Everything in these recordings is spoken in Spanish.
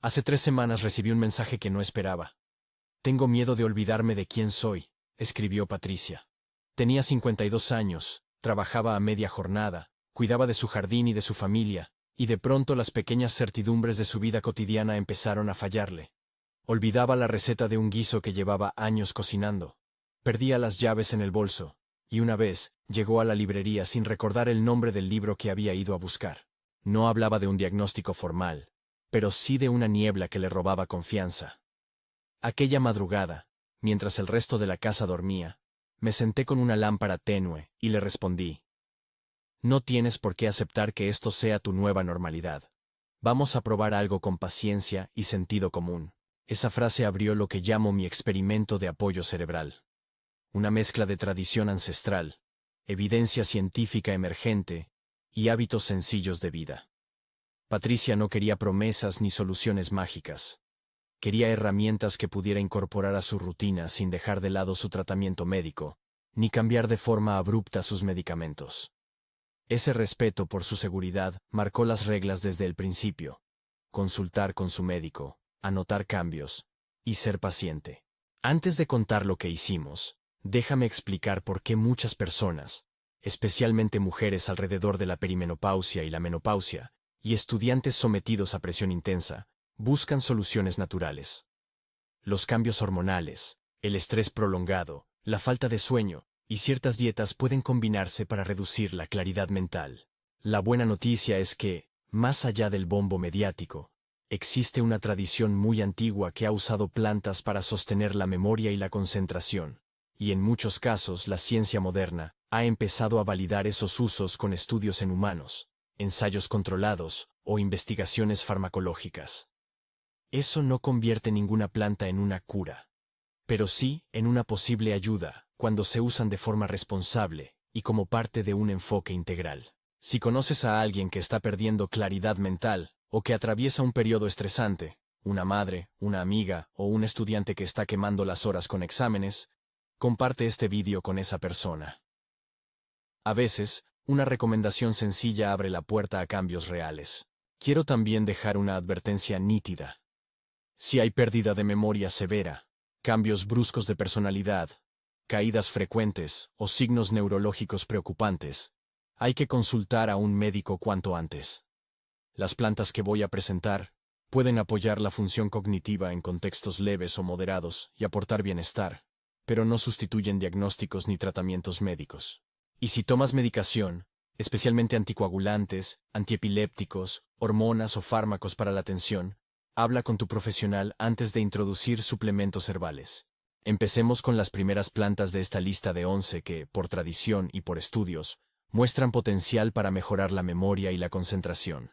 Hace 3 semanas recibí un mensaje que no esperaba. Tengo miedo de olvidarme de quién soy, escribió Patricia. Tenía 52 años, trabajaba a media jornada, cuidaba de su jardín y de su familia, y de pronto las pequeñas certidumbres de su vida cotidiana empezaron a fallarle. Olvidaba la receta de un guiso que llevaba años cocinando. Perdía las llaves en el bolso, y una vez llegó a la librería sin recordar el nombre del libro que había ido a buscar. No hablaba de un diagnóstico formal, pero sí de una niebla que le robaba confianza. Aquella madrugada, mientras el resto de la casa dormía, me senté con una lámpara tenue y le respondí: no tienes por qué aceptar que esto sea tu nueva normalidad. Vamos a probar algo con paciencia y sentido común. Esa frase abrió lo que llamo mi experimento de apoyo cerebral. Una mezcla de tradición ancestral, evidencia científica emergente y hábitos sencillos de vida. Patricia no quería promesas ni soluciones mágicas. Quería herramientas que pudiera incorporar a su rutina sin dejar de lado su tratamiento médico, ni cambiar de forma abrupta sus medicamentos. Ese respeto por su seguridad marcó las reglas desde el principio: consultar con su médico, anotar cambios y ser paciente. Antes de contar lo que hicimos, déjame explicar por qué muchas personas, especialmente mujeres alrededor de la perimenopausia y la menopausia, y estudiantes sometidos a presión intensa, buscan soluciones naturales. Los cambios hormonales, el estrés prolongado, la falta de sueño y ciertas dietas pueden combinarse para reducir la claridad mental. La buena noticia es que, más allá del bombo mediático, existe una tradición muy antigua que ha usado plantas para sostener la memoria y la concentración, y en muchos casos la ciencia moderna ha empezado a validar esos usos con estudios en humanos, ensayos controlados o investigaciones farmacológicas. Eso no convierte ninguna planta en una cura, pero sí en una posible ayuda cuando se usan de forma responsable y como parte de un enfoque integral. Si conoces a alguien que está perdiendo claridad mental o que atraviesa un periodo estresante, una madre, una amiga o un estudiante que está quemando las horas con exámenes, comparte este vídeo con esa persona. A veces, una recomendación sencilla abre la puerta a cambios reales. Quiero también dejar una advertencia nítida. Si hay pérdida de memoria severa, cambios bruscos de personalidad, caídas frecuentes o signos neurológicos preocupantes, hay que consultar a un médico cuanto antes. Las plantas que voy a presentar pueden apoyar la función cognitiva en contextos leves o moderados y aportar bienestar, pero no sustituyen diagnósticos ni tratamientos médicos. Y si tomas medicación, especialmente anticoagulantes, antiepilépticos, hormonas o fármacos para la tensión, habla con tu profesional antes de introducir suplementos herbales. Empecemos con las primeras plantas de esta lista de 11 que, por tradición y por estudios, muestran potencial para mejorar la memoria y la concentración.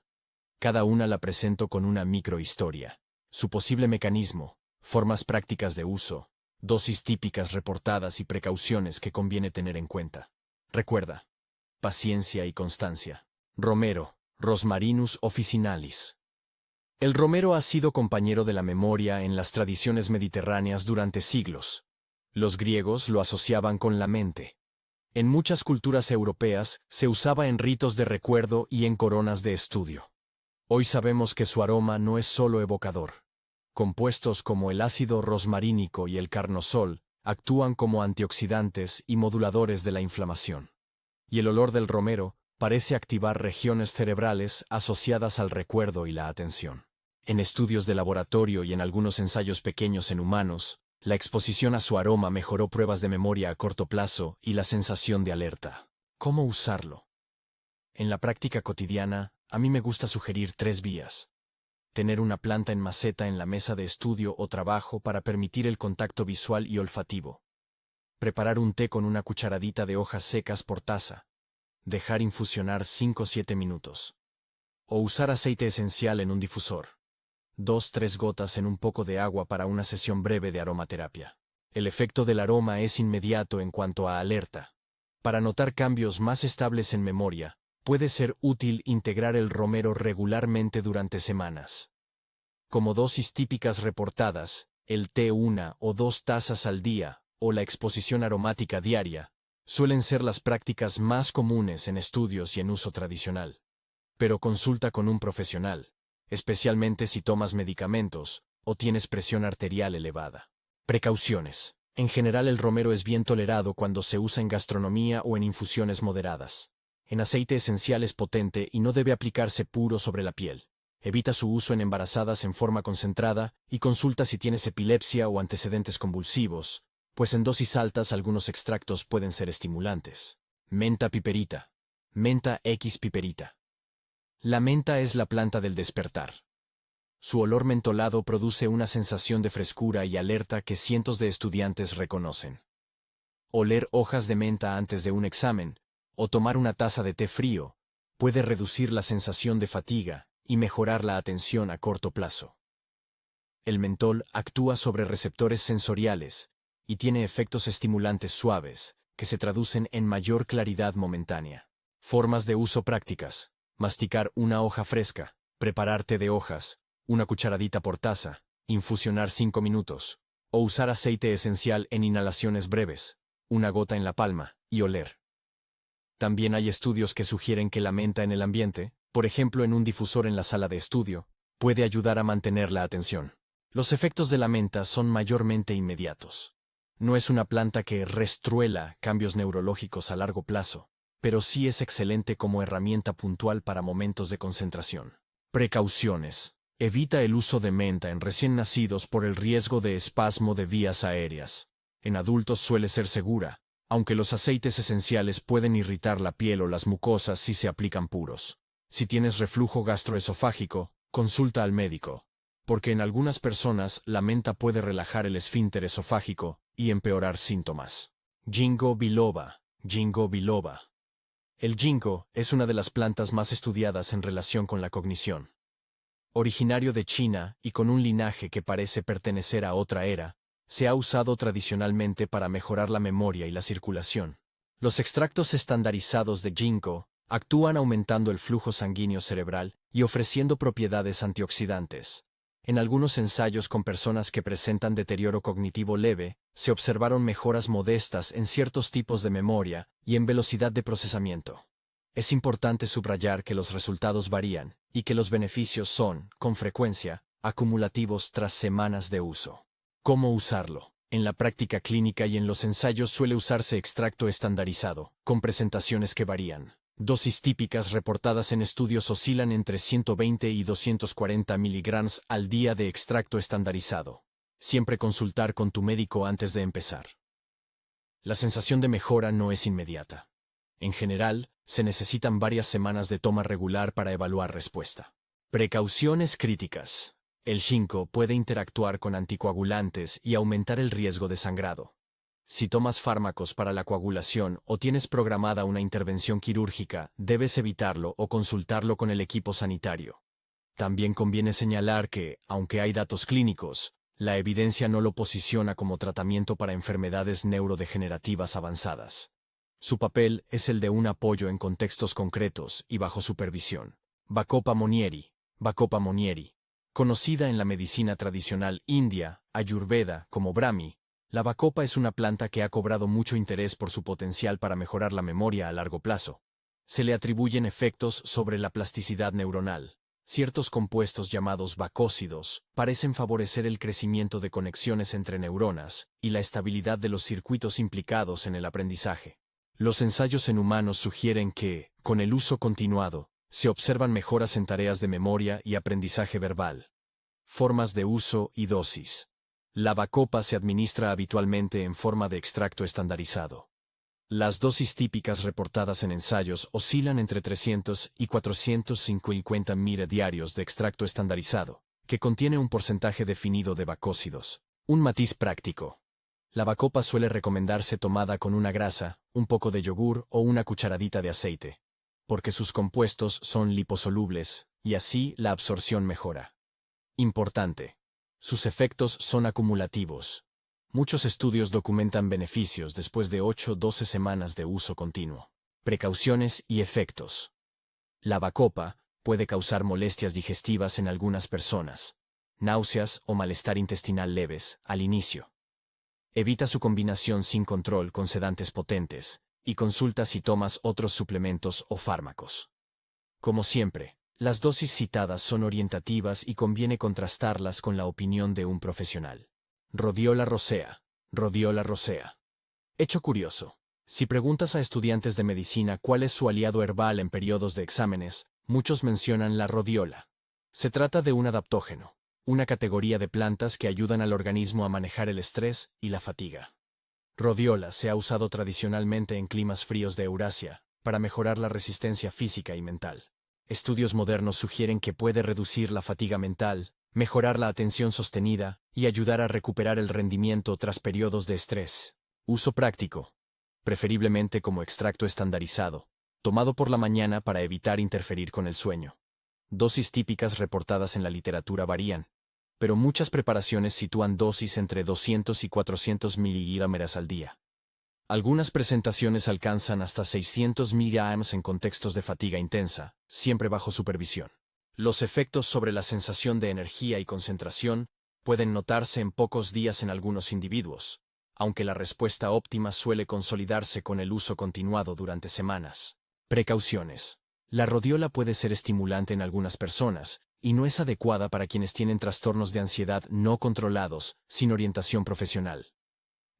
Cada una la presento con una microhistoria, su posible mecanismo, formas prácticas de uso, dosis típicas reportadas y precauciones que conviene tener en cuenta. Recuerda: paciencia y constancia. Romero, Rosmarinus officinalis. El romero ha sido compañero de la memoria en las tradiciones mediterráneas durante siglos. Los griegos lo asociaban con la mente. En muchas culturas europeas se usaba en ritos de recuerdo y en coronas de estudio. Hoy sabemos que su aroma no es solo evocador. Compuestos como el ácido rosmarínico y el carnosol actúan como antioxidantes y moduladores de la inflamación. Y el olor del romero parece activar regiones cerebrales asociadas al recuerdo y la atención. En estudios de laboratorio y en algunos ensayos pequeños en humanos, la exposición a su aroma mejoró pruebas de memoria a corto plazo y la sensación de alerta. ¿Cómo usarlo? En la práctica cotidiana, a mí me gusta sugerir 3 vías. Tener una planta en maceta en la mesa de estudio o trabajo para permitir el contacto visual y olfativo. Preparar un té con una cucharadita de hojas secas por taza. Dejar infusionar 5-7 minutos. O usar aceite esencial en un difusor. 2-3 gotas en un poco de agua para una sesión breve de aromaterapia. El efecto del aroma es inmediato en cuanto a alerta. Para notar cambios más estables en memoria, puede ser útil integrar el romero regularmente durante semanas. Como dosis típicas reportadas, el té 1 o 2 tazas al día, o la exposición aromática diaria, suelen ser las prácticas más comunes en estudios y en uso tradicional. Pero consulta con un profesional. especialmente si tomas medicamentos o tienes presión arterial elevada. Precauciones. En general el romero es bien tolerado cuando se usa en gastronomía o en infusiones moderadas. En aceite esencial es potente y no debe aplicarse puro sobre la piel. Evita su uso en embarazadas en forma concentrada y consulta si tienes epilepsia o antecedentes convulsivos, pues en dosis altas algunos extractos pueden ser estimulantes. Menta piperita. Menta X piperita. La menta es la planta del despertar. Su olor mentolado produce una sensación de frescura y alerta que cientos de estudiantes reconocen. Oler hojas de menta antes de un examen, o tomar una taza de té frío, puede reducir la sensación de fatiga y mejorar la atención a corto plazo. El mentol actúa sobre receptores sensoriales y tiene efectos estimulantes suaves, que se traducen en mayor claridad momentánea. Formas de uso prácticas. Masticar una hoja fresca, preparar té de hojas, una cucharadita por taza, infusionar 5 minutos, o usar aceite esencial en inhalaciones breves, una gota en la palma, y oler. También hay estudios que sugieren que la menta en el ambiente, por ejemplo en un difusor en la sala de estudio, puede ayudar a mantener la atención. Los efectos de la menta son mayormente inmediatos. No es una planta que restruela cambios neurológicos a largo plazo, pero sí es excelente como herramienta puntual para momentos de concentración. Precauciones. Evita el uso de menta en recién nacidos por el riesgo de espasmo de vías aéreas. En adultos suele ser segura, aunque los aceites esenciales pueden irritar la piel o las mucosas si se aplican puros. Si tienes reflujo gastroesofágico, consulta al médico, porque en algunas personas la menta puede relajar el esfínter esofágico y empeorar síntomas. Ginkgo biloba. Ginkgo biloba. El ginkgo es una de las plantas más estudiadas en relación con la cognición. Originario de China y con un linaje que parece pertenecer a otra era, se ha usado tradicionalmente para mejorar la memoria y la circulación. Los extractos estandarizados de ginkgo actúan aumentando el flujo sanguíneo cerebral y ofreciendo propiedades antioxidantes. En algunos ensayos con personas que presentan deterioro cognitivo leve, se observaron mejoras modestas en ciertos tipos de memoria y en velocidad de procesamiento. Es importante subrayar que los resultados varían y que los beneficios son, con frecuencia, acumulativos tras semanas de uso. ¿Cómo usarlo? En la práctica clínica y en los ensayos suele usarse extracto estandarizado, con presentaciones que varían. Dosis típicas reportadas en estudios oscilan entre 120 y 240 miligramos al día de extracto estandarizado. Siempre consultar con tu médico antes de empezar. La sensación de mejora no es inmediata. En general, se necesitan varias semanas de toma regular para evaluar respuesta. Precauciones críticas. El ginkgo puede interactuar con anticoagulantes y aumentar el riesgo de sangrado. Si tomas fármacos para la coagulación o tienes programada una intervención quirúrgica, debes evitarlo o consultarlo con el equipo sanitario. También conviene señalar que, aunque hay datos clínicos, la evidencia no lo posiciona como tratamiento para enfermedades neurodegenerativas avanzadas. Su papel es el de un apoyo en contextos concretos y bajo supervisión. Bacopa monieri. Bacopa monieri. Conocida en la medicina tradicional india, ayurveda, como Brahmi, la bacopa es una planta que ha cobrado mucho interés por su potencial para mejorar la memoria a largo plazo. Se le atribuyen efectos sobre la plasticidad neuronal. Ciertos compuestos llamados bacósidos parecen favorecer el crecimiento de conexiones entre neuronas y la estabilidad de los circuitos implicados en el aprendizaje. Los ensayos en humanos sugieren que, con el uso continuado, se observan mejoras en tareas de memoria y aprendizaje verbal. Formas de uso y dosis. La bacopa se administra habitualmente en forma de extracto estandarizado. Las dosis típicas reportadas en ensayos oscilan entre 300 y 450 mg diarios de extracto estandarizado, que contiene un porcentaje definido de bacósidos. Un matiz práctico. La bacopa suele recomendarse tomada con una grasa, un poco de yogur o una cucharadita de aceite, porque sus compuestos son liposolubles, y así la absorción mejora. Importante. Sus efectos son acumulativos. Muchos estudios documentan beneficios después de 8-12 semanas de uso continuo. Precauciones y efectos. La bacopa puede causar molestias digestivas en algunas personas, náuseas o malestar intestinal leves al inicio. Evita su combinación sin control con sedantes potentes y consulta si tomas otros suplementos o fármacos. Como siempre, Las dosis citadas son orientativas y conviene contrastarlas con la opinión de un profesional. Rhodiola rosea. Rhodiola rosea. Hecho curioso. Si preguntas a estudiantes de medicina cuál es su aliado herbal en periodos de exámenes, muchos mencionan la rhodiola. Se trata de un adaptógeno, una categoría de plantas que ayudan al organismo a manejar el estrés y la fatiga. Rhodiola se ha usado tradicionalmente en climas fríos de Eurasia, para mejorar la resistencia física y mental. Estudios modernos sugieren que puede reducir la fatiga mental, mejorar la atención sostenida y ayudar a recuperar el rendimiento tras periodos de estrés. Uso práctico. Preferiblemente como extracto estandarizado, tomado por la mañana para evitar interferir con el sueño. Dosis típicas reportadas en la literatura varían, pero muchas preparaciones sitúan dosis entre 200 y 400 miligramos al día. Algunas presentaciones alcanzan hasta 600 miligramos en contextos de fatiga intensa, siempre bajo supervisión. Los efectos sobre la sensación de energía y concentración pueden notarse en pocos días en algunos individuos, aunque la respuesta óptima suele consolidarse con el uso continuado durante semanas. Precauciones. La rhodiola puede ser estimulante en algunas personas, y no es adecuada para quienes tienen trastornos de ansiedad no controlados, sin orientación profesional.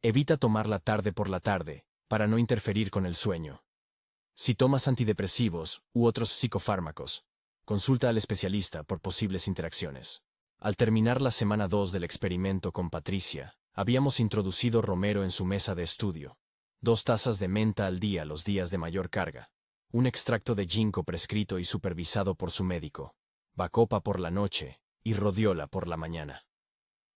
Evita tomarla tarde por la tarde, para no interferir con el sueño. Si tomas antidepresivos u otros psicofármacos, consulta al especialista por posibles interacciones. Al terminar la semana 2 del experimento con Patricia, habíamos introducido romero en su mesa de estudio. 2 tazas de menta al día los días de mayor carga. Un extracto de ginkgo prescrito y supervisado por su médico. Bacopa por la noche y rhodiola por la mañana.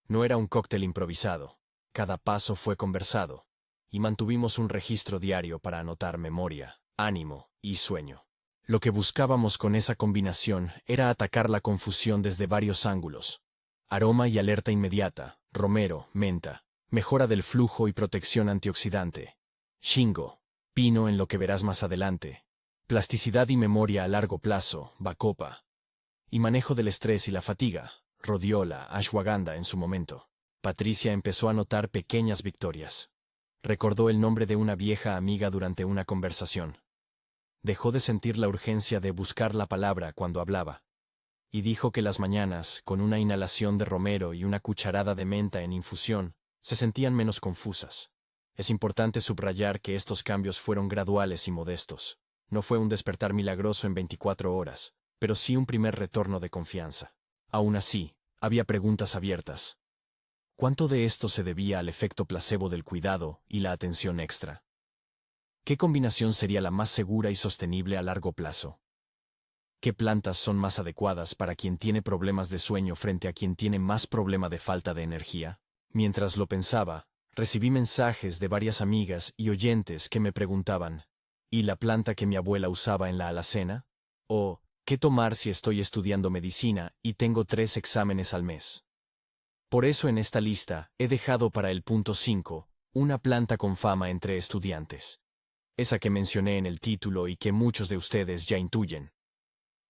No era un cóctel improvisado. Cada paso fue conversado, y mantuvimos un registro diario para anotar memoria, ánimo y sueño. Lo que buscábamos con esa combinación era atacar la confusión desde varios ángulos. Aroma y alerta inmediata, romero, menta, mejora del flujo y protección antioxidante. Ginkgo, pino en lo que verás más adelante. Plasticidad y memoria a largo plazo, bacopa. Y manejo del estrés y la fatiga, rhodiola, ashwagandha en su momento. Patricia empezó a notar pequeñas victorias. Recordó el nombre de una vieja amiga durante una conversación. Dejó de sentir la urgencia de buscar la palabra cuando hablaba. Y dijo que las mañanas, con una inhalación de romero y una cucharada de menta en infusión, se sentían menos confusas. Es importante subrayar que estos cambios fueron graduales y modestos. No fue un despertar milagroso en 24 horas, pero sí un primer retorno de confianza. Aún así, había preguntas abiertas. ¿Cuánto de esto se debía al efecto placebo del cuidado y la atención extra? ¿Qué combinación sería la más segura y sostenible a largo plazo? ¿Qué plantas son más adecuadas para quien tiene problemas de sueño frente a quien tiene más problema de falta de energía? Mientras lo pensaba, recibí mensajes de varias amigas y oyentes que me preguntaban, ¿y la planta que mi abuela usaba en la alacena? ¿O qué tomar si estoy estudiando medicina y tengo 3 exámenes al mes? Por eso en esta lista he dejado para el punto 5, una planta con fama entre estudiantes. Esa que mencioné en el título y que muchos de ustedes ya intuyen.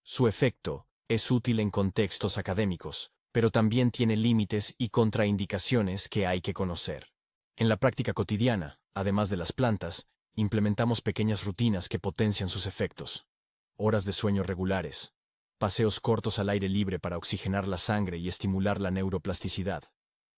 Su efecto es útil en contextos académicos, pero también tiene límites y contraindicaciones que hay que conocer. En la práctica cotidiana, además de las plantas, implementamos pequeñas rutinas que potencian sus efectos. Horas de sueño regulares. Paseos cortos al aire libre para oxigenar la sangre y estimular la neuroplasticidad.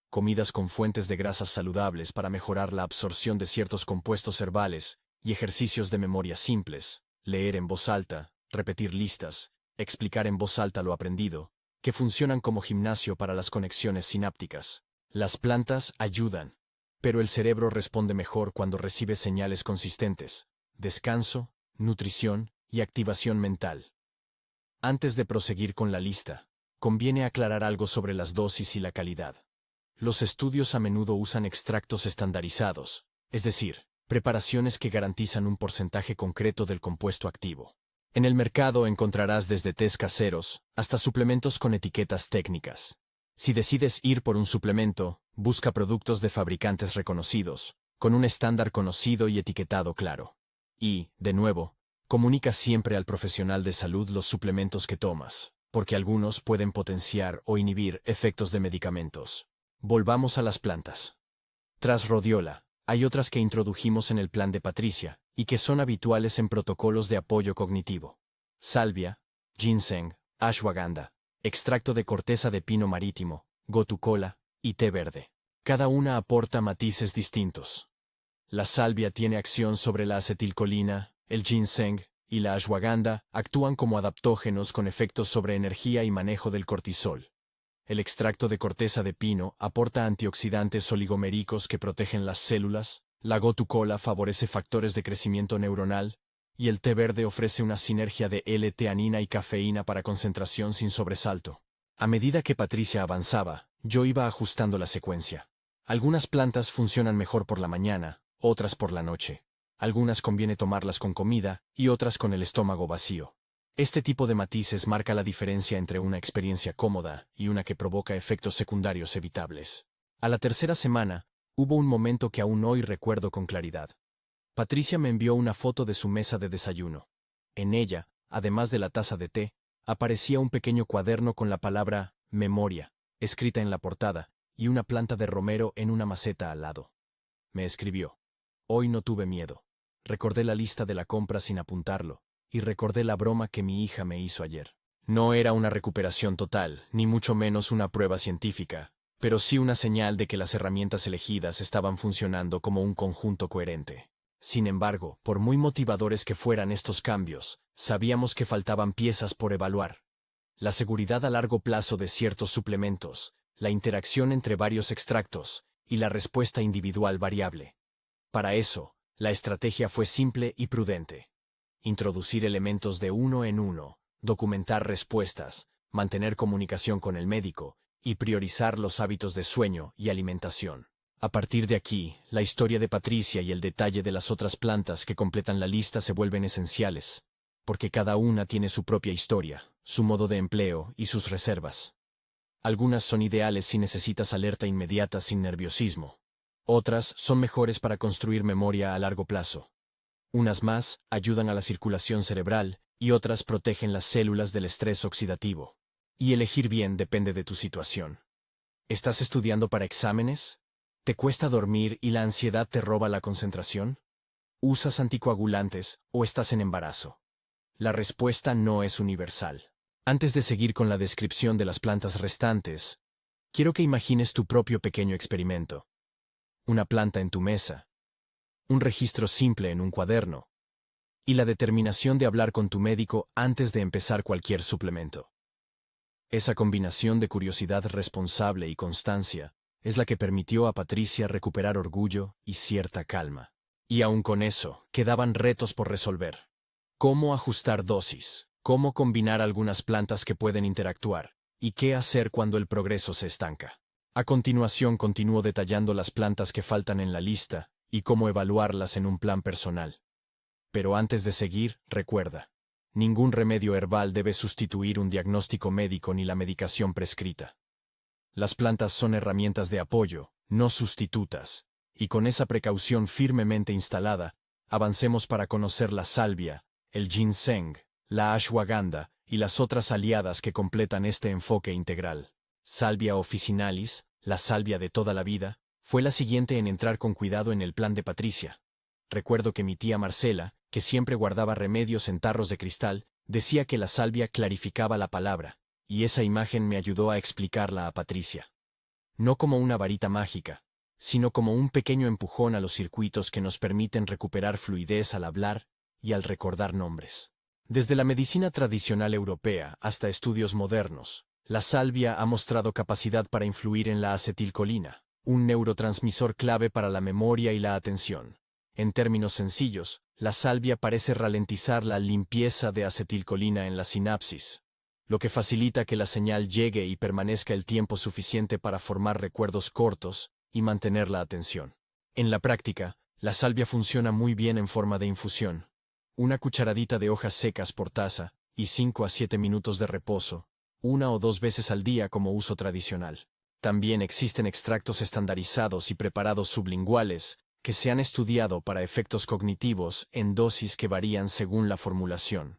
Comidas con fuentes de grasas saludables para mejorar la absorción de ciertos compuestos herbales y ejercicios de memoria simples. Leer en voz alta, repetir listas, explicar en voz alta lo aprendido, que funcionan como gimnasio para las conexiones sinápticas. Las plantas ayudan, pero el cerebro responde mejor cuando recibe señales consistentes: descanso, nutrición y activación mental. Antes de proseguir con la lista, conviene aclarar algo sobre las dosis y la calidad. Los estudios a menudo usan extractos estandarizados, es decir, preparaciones que garantizan un porcentaje concreto del compuesto activo. En el mercado encontrarás desde tés caseros hasta suplementos con etiquetas técnicas. Si decides ir por un suplemento, busca productos de fabricantes reconocidos, con un estándar conocido y etiquetado claro. Y, de nuevo, comunica siempre al profesional de salud los suplementos que tomas, porque algunos pueden potenciar o inhibir efectos de medicamentos. Volvamos a las plantas. Tras rhodiola, hay otras que introdujimos en el plan de Patricia, y que son habituales en protocolos de apoyo cognitivo. Salvia, ginseng, ashwagandha, extracto de corteza de pino marítimo, gotu kola y té verde. Cada una aporta matices distintos. La salvia tiene acción sobre la acetilcolina, el ginseng y la ashwagandha actúan como adaptógenos con efectos sobre energía y manejo del cortisol. El extracto de corteza de pino aporta antioxidantes oligoméricos que protegen las células, la gotu kola favorece factores de crecimiento neuronal, y el té verde ofrece una sinergia de L-teanina y cafeína para concentración sin sobresalto. A medida que Patricia avanzaba, yo iba ajustando la secuencia. Algunas plantas funcionan mejor por la mañana, otras por la noche. Algunas conviene tomarlas con comida y otras con el estómago vacío. Este tipo de matices marca la diferencia entre una experiencia cómoda y una que provoca efectos secundarios evitables. A la tercera semana, hubo un momento que aún hoy recuerdo con claridad. Patricia me envió una foto de su mesa de desayuno. En ella, además de la taza de té, aparecía un pequeño cuaderno con la palabra memoria, escrita en la portada, y una planta de romero en una maceta al lado. Me escribió: hoy no tuve miedo. Recordé la lista de la compra sin apuntarlo, y recordé la broma que mi hija me hizo ayer. No era una recuperación total, ni mucho menos una prueba científica, pero sí una señal de que las herramientas elegidas estaban funcionando como un conjunto coherente. Sin embargo, por muy motivadores que fueran estos cambios, sabíamos que faltaban piezas por evaluar. La seguridad a largo plazo de ciertos suplementos, la interacción entre varios extractos, y la respuesta individual variable. Para eso, la estrategia fue simple y prudente. Introducir elementos de uno en uno, documentar respuestas, mantener comunicación con el médico, y priorizar los hábitos de sueño y alimentación. A partir de aquí, la historia de Patricia y el detalle de las otras plantas que completan la lista se vuelven esenciales, porque cada una tiene su propia historia, su modo de empleo y sus reservas. Algunas son ideales si necesitas alerta inmediata sin nerviosismo. Otras son mejores para construir memoria a largo plazo. Unas más ayudan a la circulación cerebral y otras protegen las células del estrés oxidativo. Y elegir bien depende de tu situación. ¿Estás estudiando para exámenes? ¿Te cuesta dormir y la ansiedad te roba la concentración? ¿Usas anticoagulantes o estás en embarazo? La respuesta no es universal. Antes de seguir con la descripción de las plantas restantes, quiero que imagines tu propio pequeño experimento. Una planta en tu mesa, un registro simple en un cuaderno, y la determinación de hablar con tu médico antes de empezar cualquier suplemento. Esa combinación de curiosidad responsable y constancia es la que permitió a Patricia recuperar orgullo y cierta calma. Y aun con eso, quedaban retos por resolver. ¿Cómo ajustar dosis? ¿Cómo combinar algunas plantas que pueden interactuar? ¿Y qué hacer cuando el progreso se estanca? A continuación continúo detallando las plantas que faltan en la lista y cómo evaluarlas en un plan personal. Pero antes de seguir, recuerda, ningún remedio herbal debe sustituir un diagnóstico médico ni la medicación prescrita. Las plantas son herramientas de apoyo, no sustitutas, y con esa precaución firmemente instalada, avancemos para conocer la salvia, el ginseng, la ashwagandha y las otras aliadas que completan este enfoque integral. Salvia officinalis, la salvia de toda la vida, fue la siguiente en entrar con cuidado en el plan de Patricia. Recuerdo que mi tía Marcela, que siempre guardaba remedios en tarros de cristal, decía que la salvia clarificaba la palabra, y esa imagen me ayudó a explicarla a Patricia. No como una varita mágica, sino como un pequeño empujón a los circuitos que nos permiten recuperar fluidez al hablar y al recordar nombres. Desde la medicina tradicional europea hasta estudios modernos, la salvia ha mostrado capacidad para influir en la acetilcolina, un neurotransmisor clave para la memoria y la atención. En términos sencillos, la salvia parece ralentizar la limpieza de acetilcolina en la sinapsis, lo que facilita que la señal llegue y permanezca el tiempo suficiente para formar recuerdos cortos y mantener la atención. En la práctica, la salvia funciona muy bien en forma de infusión. Una cucharadita de hojas secas por taza y 5 a 7 minutos de reposo, 1 o 2 veces al día como uso tradicional. También existen extractos estandarizados y preparados sublinguales que se han estudiado para efectos cognitivos en dosis que varían según la formulación.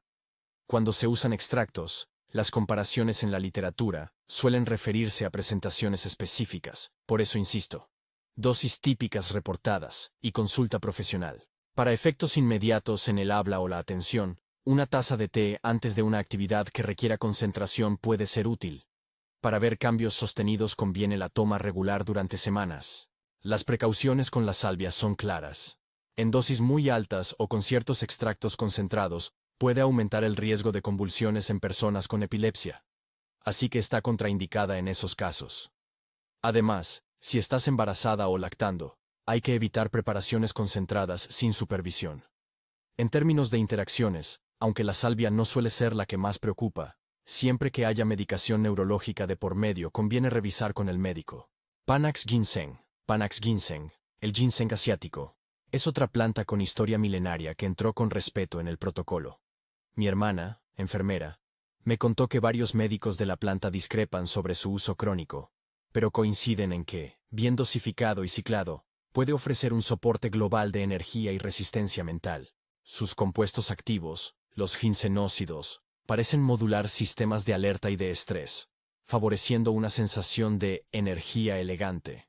Cuando se usan extractos, las comparaciones en la literatura suelen referirse a presentaciones específicas, por eso insisto. Dosis típicas reportadas y consulta profesional. Para efectos inmediatos en el habla o la atención, Una taza de té antes de una actividad que requiera concentración puede ser útil. Para ver cambios sostenidos conviene la toma regular durante semanas. Las precauciones con la salvia son claras. En dosis muy altas o con ciertos extractos concentrados, puede aumentar el riesgo de convulsiones en personas con epilepsia. Así que está contraindicada en esos casos. Además, si estás embarazada o lactando, hay que evitar preparaciones concentradas sin supervisión. En términos de interacciones, aunque la salvia no suele ser la que más preocupa, siempre que haya medicación neurológica de por medio conviene revisar con el médico. Panax ginseng, el ginseng asiático, es otra planta con historia milenaria que entró con respeto en el protocolo. Mi hermana, enfermera, me contó que varios médicos de la planta discrepan sobre su uso crónico, pero coinciden en que, bien dosificado y ciclado, puede ofrecer un soporte global de energía y resistencia mental. Sus compuestos activos, los ginsenócidos, parecen modular sistemas de alerta y de estrés, favoreciendo una sensación de energía elegante.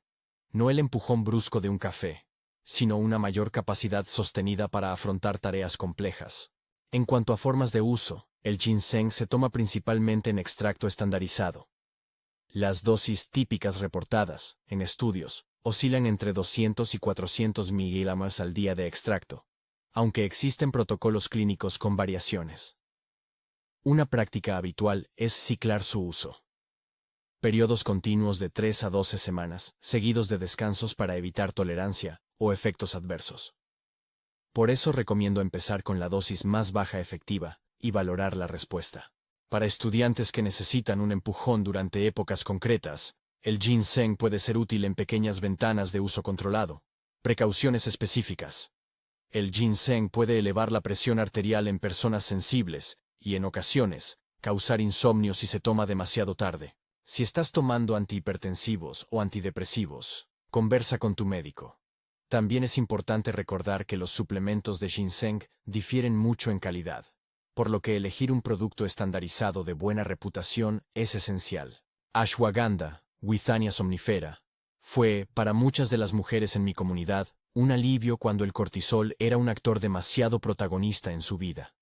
No el empujón brusco de un café, sino una mayor capacidad sostenida para afrontar tareas complejas. En cuanto a formas de uso, el ginseng se toma principalmente en extracto estandarizado. Las dosis típicas reportadas, en estudios, oscilan entre 200 y 400 miligramos al día de extracto, aunque existen protocolos clínicos con variaciones. Una práctica habitual es ciclar su uso. Periodos continuos de 3 a 12 semanas, seguidos de descansos para evitar tolerancia o efectos adversos. Por eso recomiendo empezar con la dosis más baja efectiva y valorar la respuesta. Para estudiantes que necesitan un empujón durante épocas concretas, el ginseng puede ser útil en pequeñas ventanas de uso controlado. Precauciones específicas. El ginseng puede elevar la presión arterial en personas sensibles y, en ocasiones, causar insomnio si se toma demasiado tarde. Si estás tomando antihipertensivos o antidepresivos, conversa con tu médico. También es importante recordar que los suplementos de ginseng difieren mucho en calidad, por lo que elegir un producto estandarizado de buena reputación es esencial. Ashwagandha, Withania somnifera, fue, para muchas de las mujeres en mi comunidad, un alivio cuando el cortisol era un actor demasiado protagonista en su vida.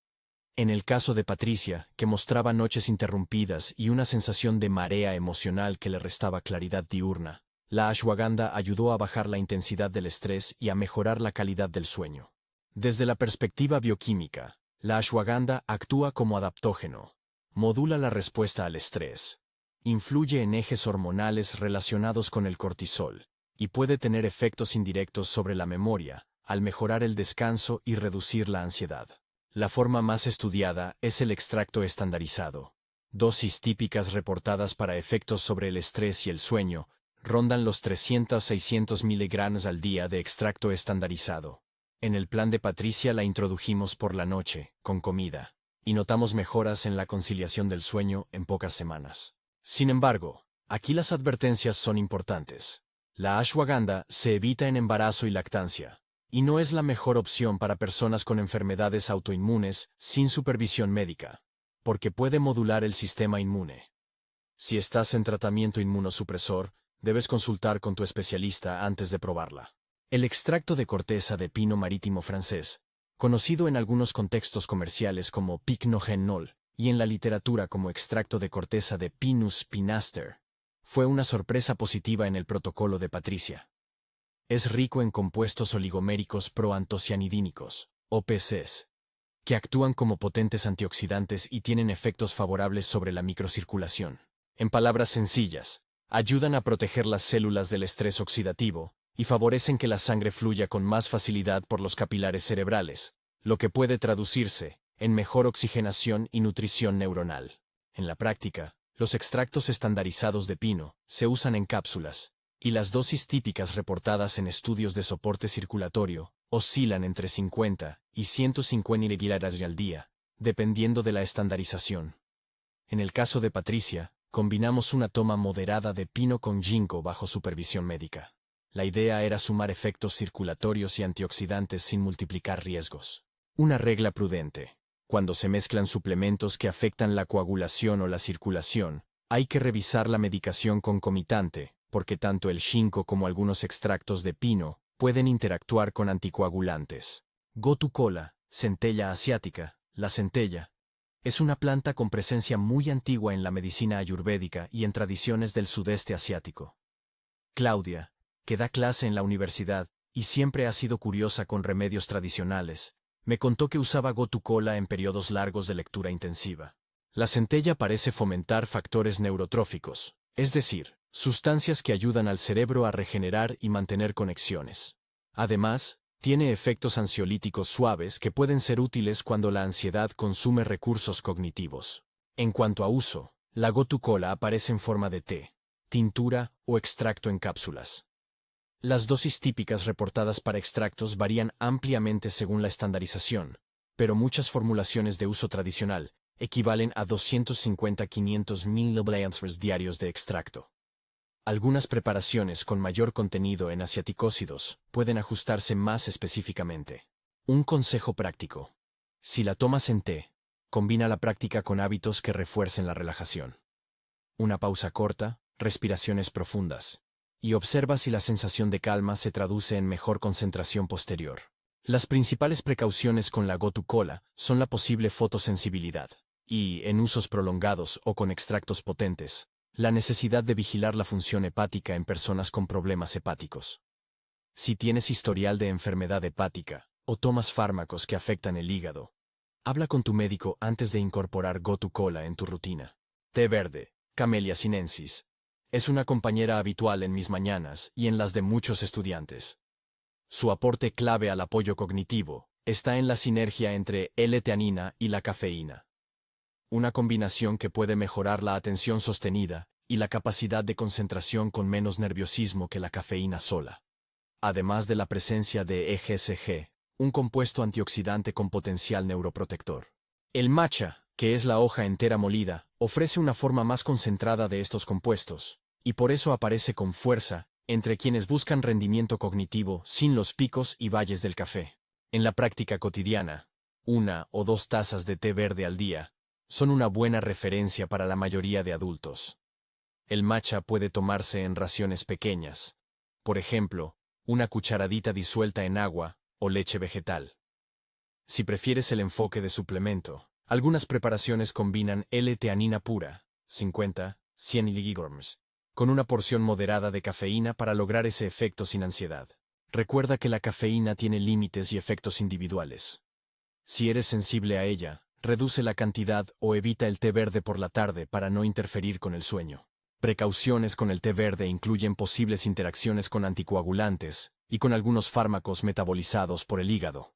En el caso de Patricia, que mostraba noches interrumpidas y una sensación de marea emocional que le restaba claridad diurna, la ashwagandha ayudó a bajar la intensidad del estrés y a mejorar la calidad del sueño. Desde la perspectiva bioquímica, la ashwagandha actúa como adaptógeno, modula la respuesta al estrés, influye en ejes hormonales relacionados con el cortisol, y puede tener efectos indirectos sobre la memoria, al mejorar el descanso y reducir la ansiedad. La forma más estudiada es el extracto estandarizado. Dosis típicas reportadas para efectos sobre el estrés y el sueño rondan los 300-600 miligramos al día de extracto estandarizado. En el plan de Patricia la introdujimos por la noche, con comida, y notamos mejoras en la conciliación del sueño en pocas semanas. Sin embargo, aquí las advertencias son importantes. La ashwagandha se evita en embarazo y lactancia, y no es la mejor opción para personas con enfermedades autoinmunes sin supervisión médica, porque puede modular el sistema inmune. Si estás en tratamiento inmunosupresor, debes consultar con tu especialista antes de probarla. El extracto de corteza de pino marítimo francés, conocido en algunos contextos comerciales como pycnogenol y en la literatura como extracto de corteza de Pinus pinaster, fue una sorpresa positiva en el protocolo de Patricia. Es rico en compuestos oligoméricos proantocianidínicos, OPCs, que actúan como potentes antioxidantes y tienen efectos favorables sobre la microcirculación. En palabras sencillas, ayudan a proteger las células del estrés oxidativo y favorecen que la sangre fluya con más facilidad por los capilares cerebrales, lo que puede traducirse en mejor oxigenación y nutrición neuronal. En la práctica, los extractos estandarizados de pino se usan en cápsulas, y las dosis típicas reportadas en estudios de soporte circulatorio oscilan entre 50 y 150 miligramos al día, dependiendo de la estandarización. En el caso de Patricia, combinamos una toma moderada de pino con ginkgo bajo supervisión médica. La idea era sumar efectos circulatorios y antioxidantes sin multiplicar riesgos. Una regla prudente: cuando se mezclan suplementos que afectan la coagulación o la circulación, hay que revisar la medicación concomitante, porque tanto el ginkgo como algunos extractos de pino pueden interactuar con anticoagulantes. Gotu kola, centella asiática, La centella es una planta con presencia muy antigua en la medicina ayurvédica y en tradiciones del sudeste asiático. Claudia, que da clase en la universidad y siempre ha sido curiosa con remedios tradicionales, me contó que usaba gotu kola en periodos largos de lectura intensiva. La centella parece fomentar factores neurotróficos, es decir, sustancias que ayudan al cerebro a regenerar y mantener conexiones. Además, tiene efectos ansiolíticos suaves que pueden ser útiles cuando la ansiedad consume recursos cognitivos. En cuanto a uso, la gotu kola aparece en forma de té, tintura o extracto en cápsulas. Las dosis típicas reportadas para extractos varían ampliamente según la estandarización, pero muchas formulaciones de uso tradicional equivalen a 250-500 mg diarios de extracto. Algunas preparaciones con mayor contenido en asiaticócidos pueden ajustarse más específicamente. Un consejo práctico. Si la tomas en té, combina la práctica con hábitos que refuercen la relajación. Una pausa corta, respiraciones profundas. Y observa si la sensación de calma se traduce en mejor concentración posterior. Las principales precauciones con la gotu kola son la posible fotosensibilidad y, en usos prolongados o con extractos potentes, la necesidad de vigilar la función hepática en personas con problemas hepáticos. Si tienes historial de enfermedad hepática o tomas fármacos que afectan el hígado, habla con tu médico antes de incorporar gotu kola en tu rutina. Té verde, Camellia sinensis. Es una compañera habitual en mis mañanas y en las de muchos estudiantes. Su aporte clave al apoyo cognitivo está en la sinergia entre L-teanina y la cafeína. Una combinación que puede mejorar la atención sostenida y la capacidad de concentración con menos nerviosismo que la cafeína sola. Además de la presencia de EGCG, un compuesto antioxidante con potencial neuroprotector. El matcha, que es la hoja entera molida, ofrece una forma más concentrada de estos compuestos, y por eso aparece con fuerza entre quienes buscan rendimiento cognitivo sin los picos y valles del café. En la práctica cotidiana, 1 o 2 tazas de té verde al día son una buena referencia para la mayoría de adultos. El matcha puede tomarse en raciones pequeñas, por ejemplo, una cucharadita disuelta en agua o leche vegetal. Si prefieres el enfoque de suplemento, algunas preparaciones combinan L-teanina pura, 50-100 mg, con una porción moderada de cafeína para lograr ese efecto sin ansiedad. Recuerda que la cafeína tiene límites y efectos individuales. Si eres sensible a ella, reduce la cantidad o evita el té verde por la tarde para no interferir con el sueño. Precauciones con el té verde incluyen posibles interacciones con anticoagulantes y con algunos fármacos metabolizados por el hígado.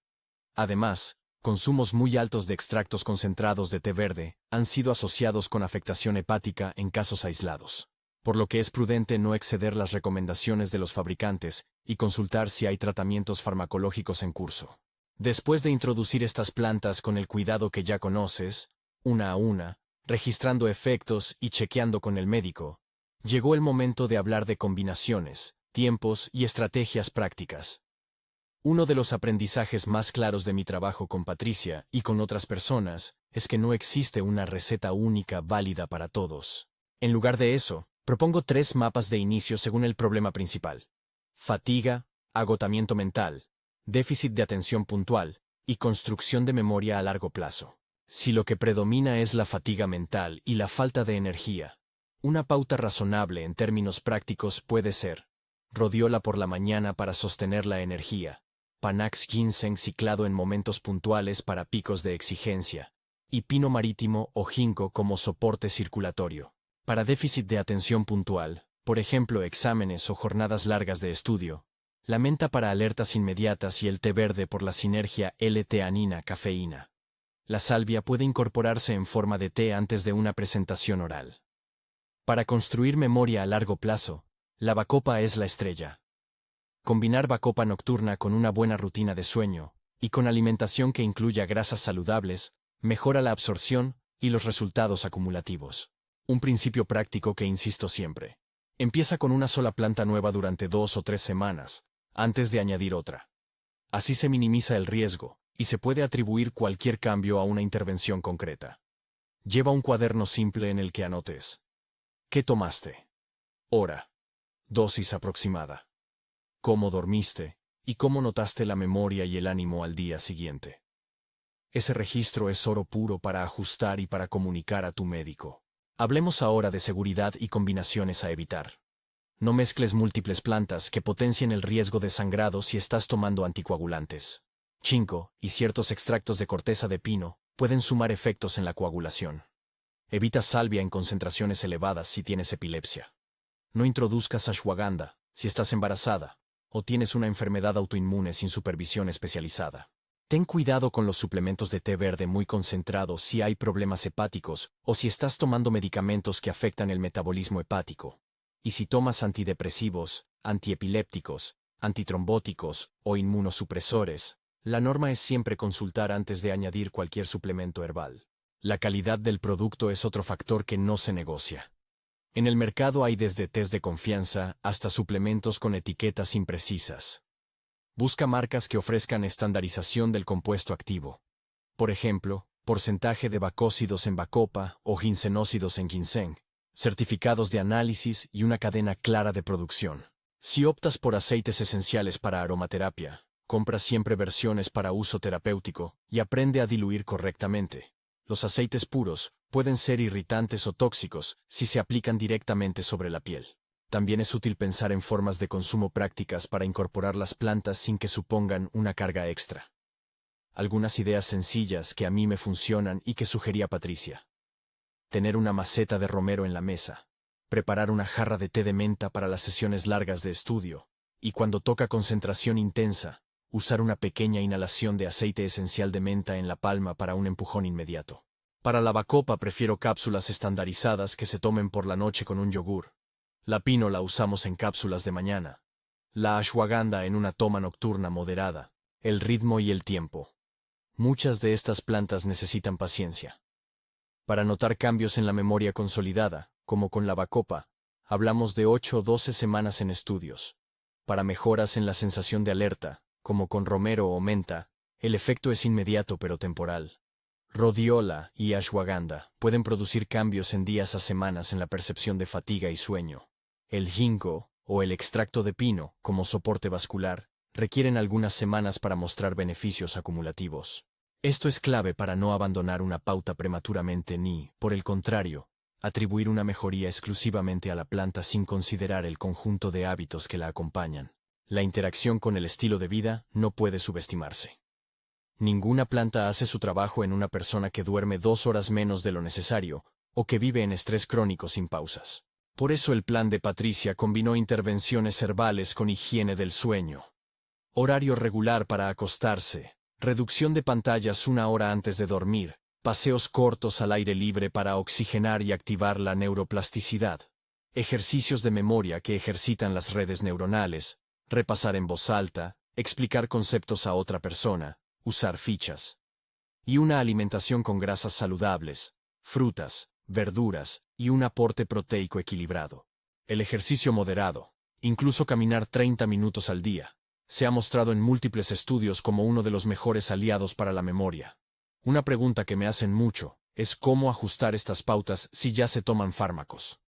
Además, consumos muy altos de extractos concentrados de té verde han sido asociados con afectación hepática en casos aislados, por lo que es prudente no exceder las recomendaciones de los fabricantes y consultar si hay tratamientos farmacológicos en curso. Después de introducir estas plantas con el cuidado que ya conoces, una a una, registrando efectos y chequeando con el médico, llegó el momento de hablar de combinaciones, tiempos y estrategias prácticas. Uno de los aprendizajes más claros de mi trabajo con Patricia y con otras personas es que no existe una receta única válida para todos. En lugar de eso, propongo 3 mapas de inicio según el problema principal: fatiga, agotamiento mental, déficit de atención puntual y construcción de memoria a largo plazo. Si lo que predomina es la fatiga mental y la falta de energía, una pauta razonable en términos prácticos puede ser: rodiola por la mañana para sostener la energía, Panax ginseng ciclado en momentos puntuales para picos de exigencia, y pino marítimo o ginkgo como soporte circulatorio. Para déficit de atención puntual, por ejemplo exámenes o jornadas largas de estudio, la menta para alertas inmediatas y el té verde por la sinergia L-teanina-cafeína. La salvia puede incorporarse en forma de té antes de una presentación oral. Para construir memoria a largo plazo, la bacopa es la estrella. Combinar bacopa nocturna con una buena rutina de sueño y con alimentación que incluya grasas saludables mejora la absorción y los resultados acumulativos. Un principio práctico que insisto siempre: empieza con una sola planta nueva durante 2 o 3 semanas, antes de añadir otra. Así se minimiza el riesgo y se puede atribuir cualquier cambio a una intervención concreta. Lleva un cuaderno simple en el que anotes: ¿qué tomaste? Hora. Dosis aproximada. ¿Cómo dormiste? Y cómo notaste la memoria y el ánimo al día siguiente. Ese registro es oro puro para ajustar y para comunicar a tu médico. Hablemos ahora de seguridad y combinaciones a evitar. No mezcles múltiples plantas que potencien el riesgo de sangrado si estás tomando anticoagulantes. Ginkgo y ciertos extractos de corteza de pino pueden sumar efectos en la coagulación. Evita salvia en concentraciones elevadas si tienes epilepsia. No introduzcas ashwagandha si estás embarazada o tienes una enfermedad autoinmune sin supervisión especializada. Ten cuidado con los suplementos de té verde muy concentrados si hay problemas hepáticos o si estás tomando medicamentos que afectan el metabolismo hepático. Y si tomas antidepresivos, antiepilépticos, antitrombóticos o inmunosupresores, la norma es siempre consultar antes de añadir cualquier suplemento herbal. La calidad del producto es otro factor que no se negocia. En el mercado hay desde tés de confianza hasta suplementos con etiquetas imprecisas. Busca marcas que ofrezcan estandarización del compuesto activo. Por ejemplo, porcentaje de bacósidos en bacopa o ginsenósidos en ginseng, certificados de análisis y una cadena clara de producción. Si optas por aceites esenciales para aromaterapia, compra siempre versiones para uso terapéutico y aprende a diluir correctamente. Los aceites puros pueden ser irritantes o tóxicos si se aplican directamente sobre la piel. También es útil pensar en formas de consumo prácticas para incorporar las plantas sin que supongan una carga extra. Algunas ideas sencillas que a mí me funcionan y que sugería Patricia. Tener una maceta de romero en la mesa. Preparar una jarra de té de menta para las sesiones largas de estudio. Y cuando toca concentración intensa, usar una pequeña inhalación de aceite esencial de menta en la palma para un empujón inmediato. Para la bacopa prefiero cápsulas estandarizadas que se tomen por la noche con un yogur. La pino la usamos en cápsulas de mañana. La ashwagandha en una toma nocturna moderada. El ritmo y el tiempo. Muchas de estas plantas necesitan paciencia. Para notar cambios en la memoria consolidada, como con la bacopa, hablamos de 8 o 12 semanas en estudios. Para mejoras en la sensación de alerta, como con romero o menta, el efecto es inmediato pero temporal. Rhodiola y ashwagandha pueden producir cambios en días a semanas en la percepción de fatiga y sueño. El ginkgo o el extracto de pino, como soporte vascular, requieren algunas semanas para mostrar beneficios acumulativos. Esto es clave para no abandonar una pauta prematuramente ni, por el contrario, atribuir una mejoría exclusivamente a la planta sin considerar el conjunto de hábitos que la acompañan. La interacción con el estilo de vida no puede subestimarse. Ninguna planta hace su trabajo en una persona que duerme 2 horas menos de lo necesario o que vive en estrés crónico sin pausas. Por eso el plan de Patricia combinó intervenciones herbales con higiene del sueño. Horario regular para acostarse, reducción de pantallas 1 hora antes de dormir, paseos cortos al aire libre para oxigenar y activar la neuroplasticidad, ejercicios de memoria que ejercitan las redes neuronales, repasar en voz alta, explicar conceptos a otra persona, usar fichas. Y una alimentación con grasas saludables, frutas, verduras y un aporte proteico equilibrado. El ejercicio moderado, incluso caminar 30 minutos al día, se ha mostrado en múltiples estudios como uno de los mejores aliados para la memoria. Una pregunta que me hacen mucho es cómo ajustar estas pautas si ya se toman fármacos.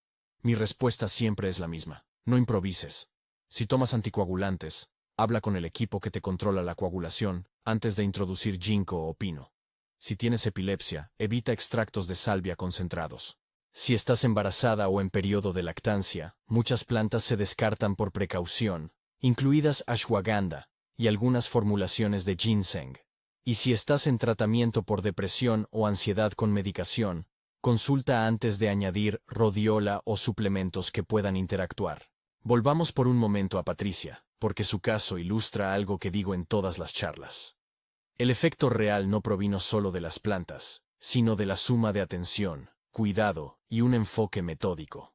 Mi respuesta siempre es la misma: no improvises. Si tomas anticoagulantes, habla con el equipo que te controla la coagulación antes de introducir ginkgo o pino. Si tienes epilepsia, evita extractos de salvia concentrados. Si estás embarazada o en periodo de lactancia, muchas plantas se descartan por precaución, incluidas ashwagandha y algunas formulaciones de ginseng. Y si estás en tratamiento por depresión o ansiedad con medicación, consulta antes de añadir rhodiola o suplementos que puedan interactuar. Volvamos por un momento a Patricia, porque su caso ilustra algo que digo en todas las charlas. El efecto real no provino solo de las plantas, sino de la suma de atención, cuidado y un enfoque metódico.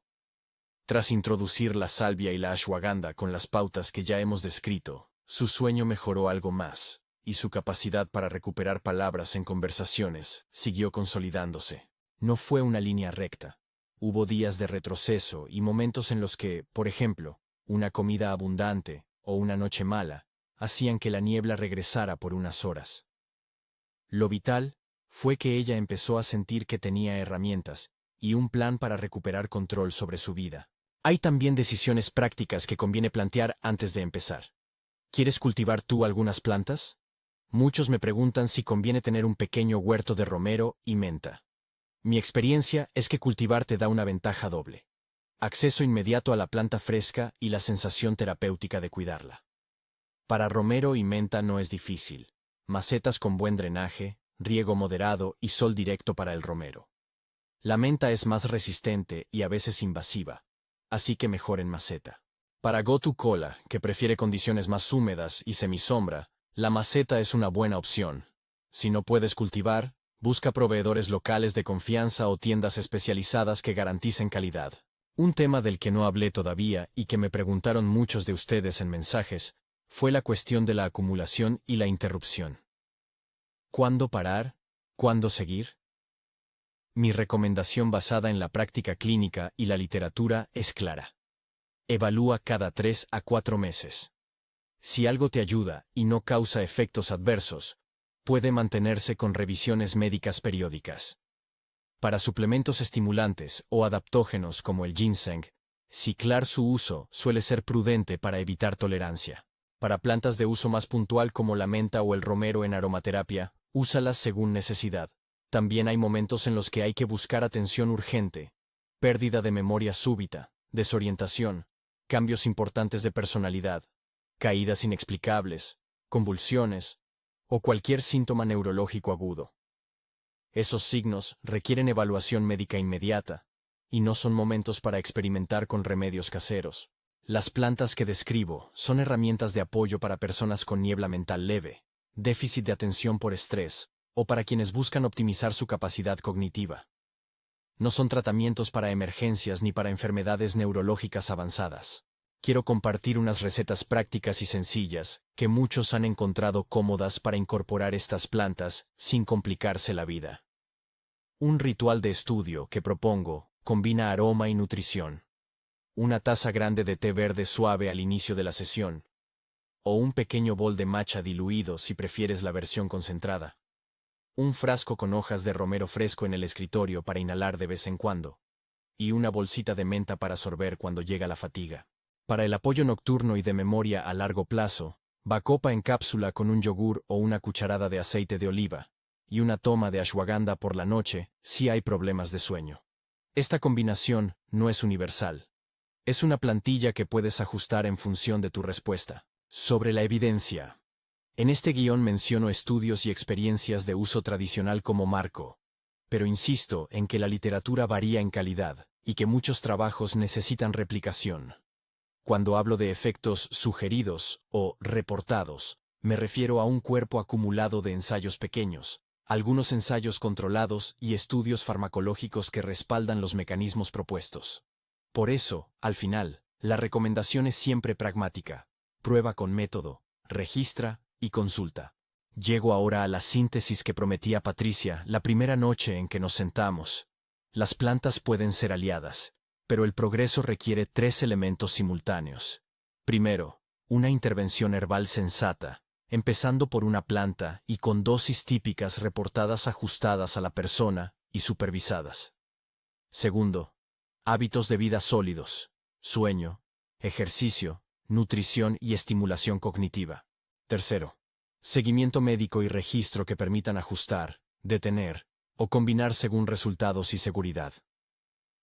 Tras introducir la salvia y la ashwagandha con las pautas que ya hemos descrito, su sueño mejoró algo más, y su capacidad para recuperar palabras en conversaciones siguió consolidándose. No fue una línea recta. Hubo días de retroceso y momentos en los que, por ejemplo, una comida abundante o una noche mala hacían que la niebla regresara por unas horas. Lo vital fue que ella empezó a sentir que tenía herramientas y un plan para recuperar control sobre su vida. Hay también decisiones prácticas que conviene plantear antes de empezar. ¿Quieres cultivar tú algunas plantas? Muchos me preguntan si conviene tener un pequeño huerto de romero y menta. Mi experiencia es que cultivar te da una ventaja doble: acceso inmediato a la planta fresca y la sensación terapéutica de cuidarla. Para romero y menta no es difícil. Macetas con buen drenaje, riego moderado y sol directo para el romero. La menta es más resistente y a veces invasiva, así que mejor en maceta. Para gotu kola, que prefiere condiciones más húmedas y semisombra, la maceta es una buena opción. Si no puedes cultivar, busca proveedores locales de confianza o tiendas especializadas que garanticen calidad. Un tema del que no hablé todavía y que me preguntaron muchos de ustedes en mensajes fue la cuestión de la acumulación y la interrupción. ¿Cuándo parar? ¿Cuándo seguir? Mi recomendación basada en la práctica clínica y la literatura es clara. Evalúa cada 3 a 4 meses. Si algo te ayuda y no causa efectos adversos, puede mantenerse con revisiones médicas periódicas. Para suplementos estimulantes o adaptógenos como el ginseng, ciclar su uso suele ser prudente para evitar tolerancia. Para plantas de uso más puntual como la menta o el romero en aromaterapia, úsalas según necesidad. También hay momentos en los que hay que buscar atención urgente: pérdida de memoria súbita, desorientación, cambios importantes de personalidad, caídas inexplicables, convulsiones o cualquier síntoma neurológico agudo. Esos signos requieren evaluación médica inmediata, y no son momentos para experimentar con remedios caseros. Las plantas que describo son herramientas de apoyo para personas con niebla mental leve, déficit de atención por estrés, o para quienes buscan optimizar su capacidad cognitiva. No son tratamientos para emergencias ni para enfermedades neurológicas avanzadas. Quiero compartir unas recetas prácticas y sencillas que muchos han encontrado cómodas para incorporar estas plantas sin complicarse la vida. Un ritual de estudio que propongo combina aroma y nutrición. Una taza grande de té verde suave al inicio de la sesión, o un pequeño bol de matcha diluido si prefieres la versión concentrada. Un frasco con hojas de romero fresco en el escritorio para inhalar de vez en cuando, y una bolsita de menta para sorber cuando llega la fatiga. Para el apoyo nocturno y de memoria a largo plazo, bacopa en cápsula con un yogur o una cucharada de aceite de oliva, y una toma de ashwagandha por la noche si hay problemas de sueño. Esta combinación no es universal. Es una plantilla que puedes ajustar en función de tu respuesta. Sobre la evidencia. En este guión menciono estudios y experiencias de uso tradicional como marco, pero insisto en que la literatura varía en calidad y que muchos trabajos necesitan replicación. Cuando hablo de efectos sugeridos o reportados, me refiero a un cuerpo acumulado de ensayos pequeños, algunos ensayos controlados y estudios farmacológicos que respaldan los mecanismos propuestos. Por eso, al final, la recomendación es siempre pragmática: prueba con método, registra y consulta. Llego ahora a la síntesis que prometí a Patricia la primera noche en que nos sentamos. Las plantas pueden ser aliadas, pero el progreso requiere 3 elementos simultáneos. Primero, una intervención herbal sensata, empezando por una planta y con dosis típicas reportadas ajustadas a la persona y supervisadas. Segundo, hábitos de vida sólidos: sueño, ejercicio, nutrición y estimulación cognitiva. Tercero, seguimiento médico y registro que permitan ajustar, detener o combinar según resultados y seguridad.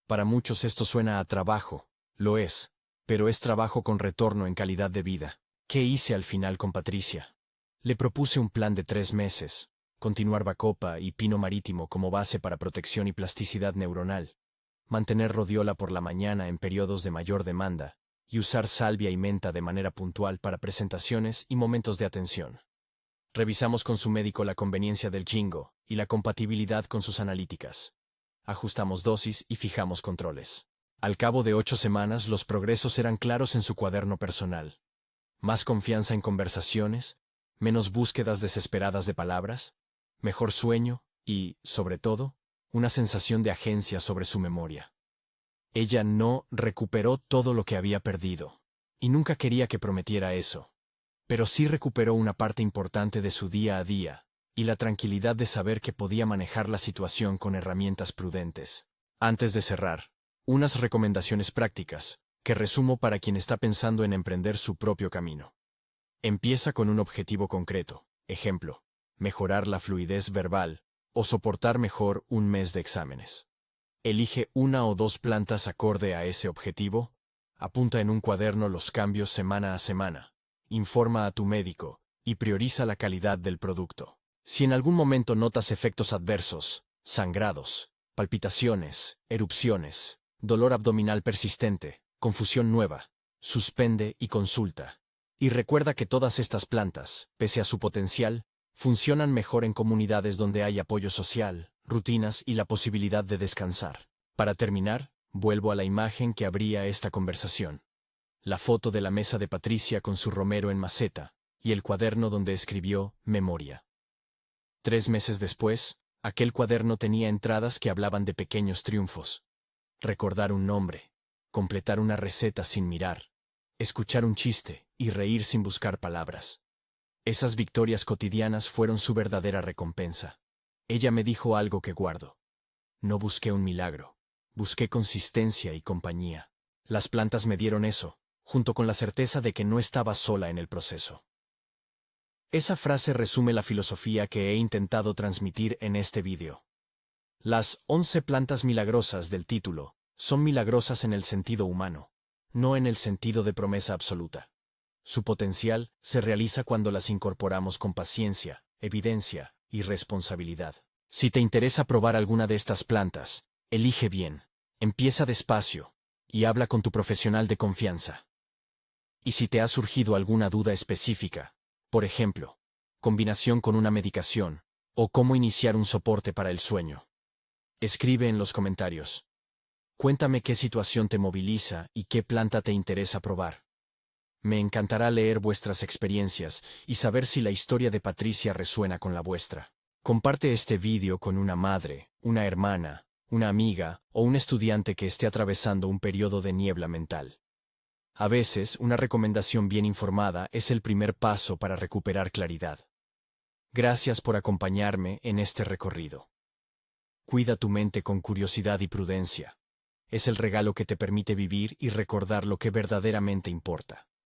Para muchos esto suena a trabajo, lo es, pero es trabajo con retorno en calidad de vida. ¿Qué hice al final con Patricia? Le propuse un plan de 3 meses, continuar bacopa y pino marítimo como base para protección y plasticidad neuronal, mantener rodiola por la mañana en periodos de mayor demanda, y usar salvia y menta de manera puntual para presentaciones y momentos de atención. Revisamos con su médico la conveniencia del jingo y la compatibilidad con sus analíticas. Ajustamos dosis y fijamos controles. Al cabo de 8 semanas los progresos eran claros en su cuaderno personal. Más confianza en conversaciones, menos búsquedas desesperadas de palabras, mejor sueño y, sobre todo, una sensación de agencia sobre su memoria. Ella no recuperó todo lo que había perdido, y nunca quería que prometiera eso, pero sí recuperó una parte importante de su día a día, y la tranquilidad de saber que podía manejar la situación con herramientas prudentes. Antes de cerrar, unas recomendaciones prácticas, que resumo para quien está pensando en emprender su propio camino. Empieza con un objetivo concreto. ejemplo, mejorar la fluidez verbal o soportar mejor un mes de exámenes. Elige una o dos plantas acorde a ese objetivo, apunta en un cuaderno los cambios semana a semana, informa a tu médico y prioriza la calidad del producto. Si en algún momento notas efectos adversos, sangrados, palpitaciones, erupciones, dolor abdominal persistente, confusión nueva, suspende y consulta. Y recuerda que todas estas plantas, pese a su potencial, funcionan mejor en comunidades donde hay apoyo social, rutinas y la posibilidad de descansar. Para terminar, vuelvo a la imagen que abría esta conversación. La foto de la mesa de Patricia con su romero en maceta, y el cuaderno donde escribió Memoria. 3 meses después, aquel cuaderno tenía entradas que hablaban de pequeños triunfos. Recordar un nombre, completar una receta sin mirar, escuchar un chiste y reír sin buscar palabras. Esas victorias cotidianas fueron su verdadera recompensa. Ella me dijo algo que guardo. No busqué un milagro, busqué consistencia y compañía. Las plantas me dieron eso, junto con la certeza de que no estaba sola en el proceso. Esa frase resume la filosofía que he intentado transmitir en este vídeo. Las 11 plantas milagrosas del título son milagrosas en el sentido humano, no en el sentido de promesa absoluta. Su potencial se realiza cuando las incorporamos con paciencia, evidencia y responsabilidad. Si te interesa probar alguna de estas plantas, elige bien, empieza despacio y habla con tu profesional de confianza. Y si te ha surgido alguna duda específica, por ejemplo, combinación con una medicación, o cómo iniciar un soporte para el sueño, escribe en los comentarios. Cuéntame qué situación te moviliza y qué planta te interesa probar. Me encantará leer vuestras experiencias y saber si la historia de Patricia resuena con la vuestra. Comparte este vídeo con una madre, una hermana, una amiga o un estudiante que esté atravesando un periodo de niebla mental. A veces, una recomendación bien informada es el primer paso para recuperar claridad. Gracias por acompañarme en este recorrido. Cuida tu mente con curiosidad y prudencia. Es el regalo que te permite vivir y recordar lo que verdaderamente importa.